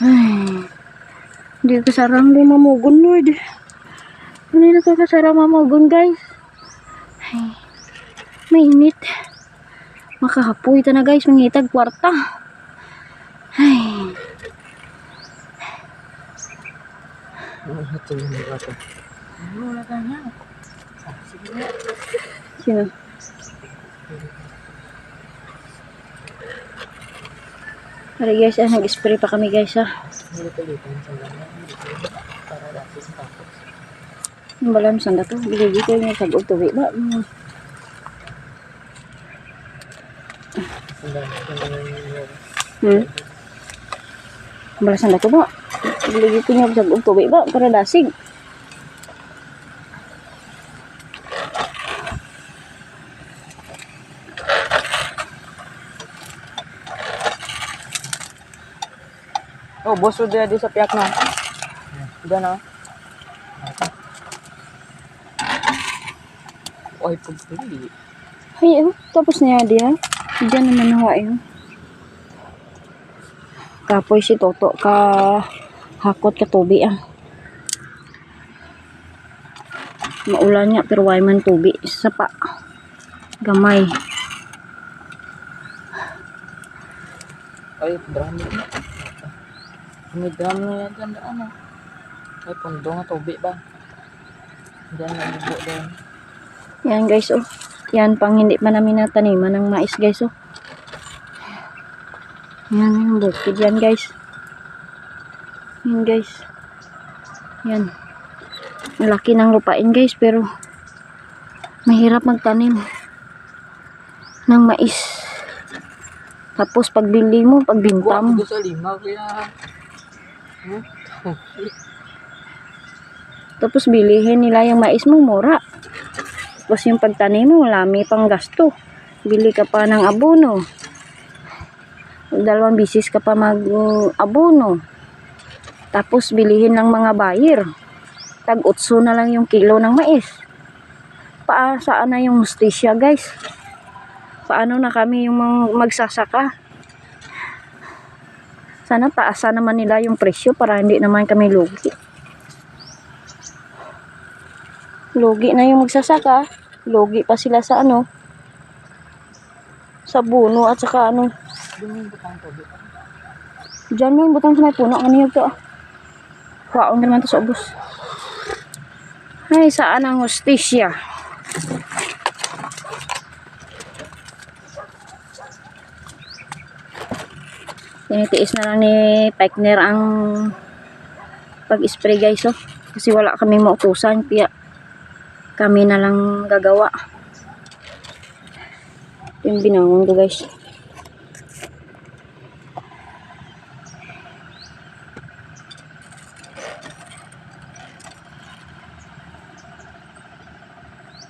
Ay, hindi kasarang di mamugon, Lord. Hindi na ko kasarang mamugon, guys. Ay, mainit. Makahapoy ito na, guys. Mangitag kwarta. Ay. Sino? Hari guys, nag-spray pa kami guys ha. Ang balam sanda to, biligi ko yung sagog tuwi ba? Ang balam sanda to ba? Biligi ko yung sagog tuwi ba? Para dasig. Oh, boss udah di sa piyak na. Udah na. Ay, pagpili. Ay, tapos na dia. Diyan naman nawa yun. Kapoy si Toto ka hakot ka tubi ah. Maulan niya pero way man tubi sa pa. Gamay. Ay, drum na. May drum na yan dyan ano. Ay, pundo nga tubi ba? Diyan na libo doon. Yan guys oh. Yan pang hindi pa namin nataniman ng mais guys oh. Yan yung bukid yan guys. Yan guys. Yan. Malaki ng lupain guys pero mahirap magtanim ng mais. Tapos pagbili mo, pagbinta mo. Gusto sa lima kaya. Tapos bilihin nila yung mais mo mura. Tapos yung pagtanim mo, lami pang gasto. Bili ka pa ng abono. 2 bisis ka pa mag-abono. Tapos bilihin ng mga buyer. Tag-8 na lang yung kilo ng mais. Saan na yung hustisya guys? Paano na kami yung magsasaka? Sana taasan naman nila yung presyo para hindi naman kami lugi. Lugi na yung magsasaka. Lugi pa sila sa ano? Sa buno at saka ano? Diyan yung butang sa may puno. Ano yung to? Kwaon naman to sa ubos. Ay, saan ang hustisya? Tinitiis na lang ni Pekner ang pag-spray guys oh. Kasi wala kami mautusan kaya kami na lang gagawa. Yung binangon ko guys.